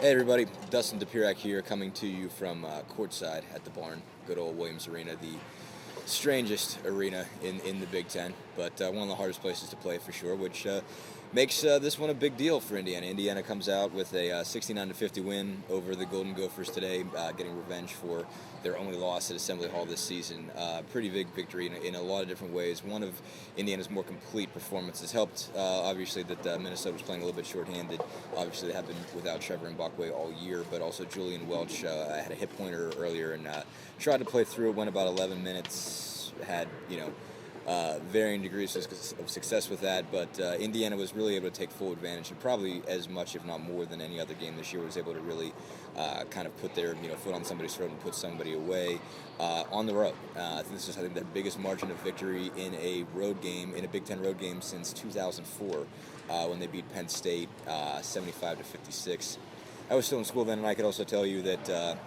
Hey everybody, Dustin DePirac here, coming to you from courtside at the barn, good old Williams Arena, the strangest arena in the Big Ten, but one of the hardest places to play for sure, which makes this one a big deal for Indiana. Indiana comes out with a 69-50 win over the Golden Gophers today, getting revenge for their only loss at Assembly Hall this season. Pretty big victory in a lot of different ways. One of Indiana's more complete performances helped, obviously, that Minnesota was playing a little bit shorthanded. Obviously, they have been without Trevor Mbakwe all year, but also Julian Welch had a hip pointer earlier and tried to play through it, went about 11 minutes, had, varying degrees of success with that, but Indiana was really able to take full advantage, and probably as much, if not more, than any other game this year was able to really kind of put their foot on somebody's throat and put somebody away on the road. I think this is the biggest margin of victory in a road game, in a Big Ten road game since 2004 when they beat Penn State 75-56. I was still in school then, and I could also tell you that.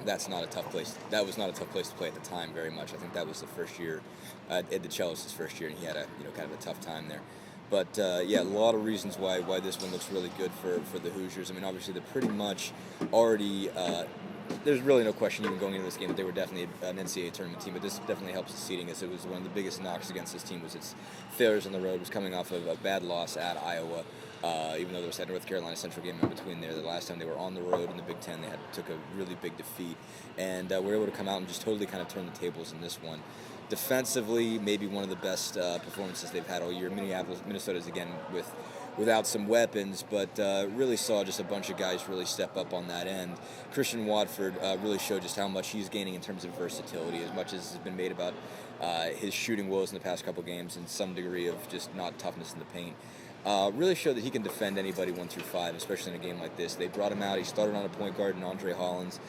That's not a tough place. That was not a tough place to play at the time very much. I think that was the first year, Ed DeChellis' first year, and he had a kind of a tough time there. But yeah, a lot of reasons why this one looks really good for the Hoosiers. I mean, obviously they're pretty much already. There's really no question even going into this game that they were definitely an NCAA tournament team, but this definitely helps the seeding, as it was one of the biggest knocks against this team was its failures on the road. It was coming off of a bad loss at Iowa, even though there was that North Carolina Central game in between there. The last time they were on the road in the Big Ten, they took a really big defeat, and were able to come out and just totally kind of turn the tables in this one. Defensively, maybe one of the best performances they've had all year. Minnesota's again without some weapons, but really saw just a bunch of guys really step up on that end. Christian Watford really showed just how much he's gaining in terms of versatility, as much as has been made about his shooting woes in the past couple games and some degree of just not toughness in the paint. Really showed that he can defend anybody 1 through 5, especially in a game like this. They brought him out. He started on a point guard in Andre Hollins.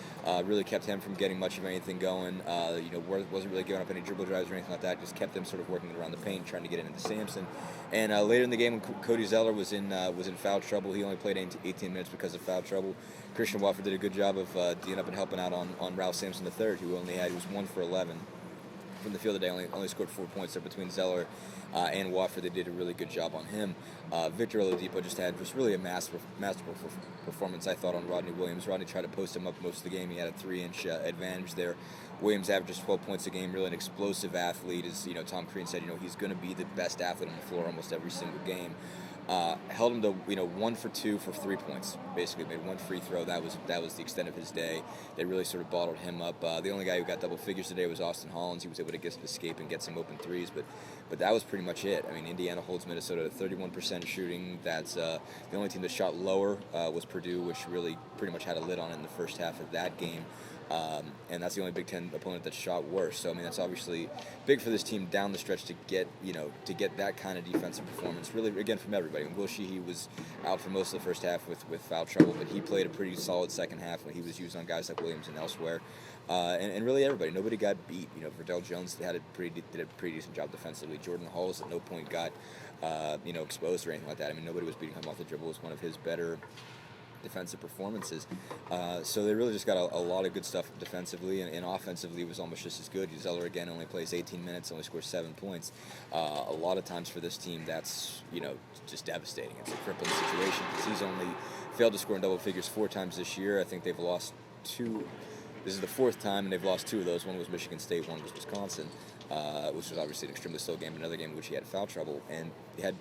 Really kept him from getting much of anything going. Wasn't really giving up any dribble drives or anything like that. Just kept them sort of working around the paint, trying to get into Sampson. And later in the game, when Cody Zeller was in foul trouble, he only played 18 minutes because of foul trouble. Christian Wofford did a good job of getting up and helping out on Ralph Sampson III, who he was 1 for 11 from the field today. Only scored 4 points there between Zeller and Wofford. They did a really good job on him. Victor Oladipo just had really a masterful performance, I thought, on Rodney Williams. Rodney tried to post him up most of the game. He had a 3-inch advantage there. Williams averages 12 points a game, really an explosive athlete. As Tom Crean said, he's going to be the best athlete on the floor almost every single game. Held him to 1 for 2 for 3 points. Basically, made one free throw. That was the extent of his day. They really sort of bottled him up. The only guy who got double figures today was Austin Hollins. He was able to escape and get some open threes, but that was pretty much it. I mean, Indiana holds Minnesota to 31% shooting. That's the only team that shot lower was Purdue, which really pretty much had a lid on it in the first half of that game. And that's the only Big Ten opponent that shot worse. So I mean, that's obviously big for this team down the stretch to get that kind of defensive performance. Really, again, from everybody. Will Sheehy was out for most of the first half with foul trouble, but he played a pretty solid second half when he was used on guys like Williams and elsewhere. And really everybody. Nobody got beat. Verdell Jones did a pretty decent job defensively. Jordan Hulls at no point got exposed or anything like that. I mean, nobody was beating him off the dribble. It was one of his better defensive performances. So they really just got a lot of good stuff defensively, and offensively was almost just as good. Zeller, again, only plays 18 minutes, only scores 7 points. A lot of times for this team, that's just devastating. It's a crippling situation because he's only failed to score in double figures 4 times this year. I think they've lost 2. This is the 4th time, and they've lost 2 of those. One was Michigan State, one was Wisconsin, which was obviously an extremely slow game. Another game in which he had foul trouble, and he had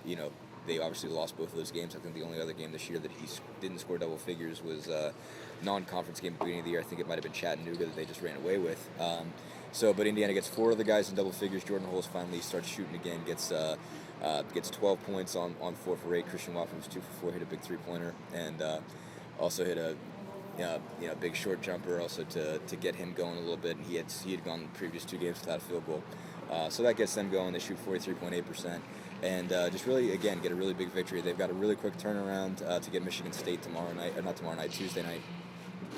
they obviously lost both of those games. I think the only other game this year that he didn't score double figures was a non-conference game at the beginning of the year. I think it might have been Chattanooga that they just ran away with. But Indiana gets 4 of the guys in double figures. Jordan Hulls finally starts shooting again, gets 12 points on 4 for 8. Christian Wofford was 2 for 4, hit a big 3-pointer, and also hit a big short jumper also to get him going a little bit. And he had gone the previous 2 games without a field goal. So that gets them going. They shoot 43.8%. And just really, again, get a really big victory. They've got a really quick turnaround to get Michigan State Tuesday night.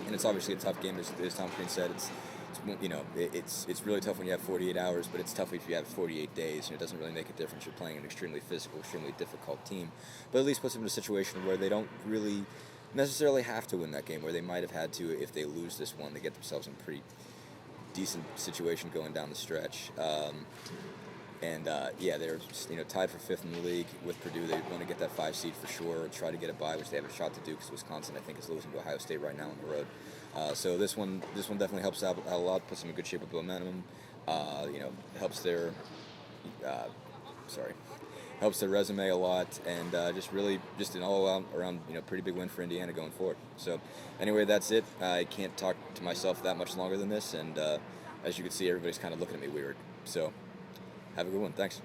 And it's obviously a tough game, as Tom Crean said. It's really tough when you have 48 hours, but it's tough if you have 48 days. It doesn't really make a difference. You're playing an extremely physical, extremely difficult team. But at least puts them in a situation where they don't really necessarily have to win that game, where they might have had to if they lose this one. They get themselves in a pretty decent situation going down the stretch. And yeah, they're tied for 5th in the league with Purdue. They want to get that 5 seed for sure, or try to get a bye, which they have a shot to do because Wisconsin, I think, is losing to Ohio State right now on the road. So this one definitely helps out a lot, puts them in good shape with momentum. Helps their uh, sorry, helps their resume a lot, and just an all around pretty big win for Indiana going forward. So anyway, that's it. I can't talk to myself that much longer than this, and as you can see, everybody's kind of looking at me weird. So have a good one. Thanks.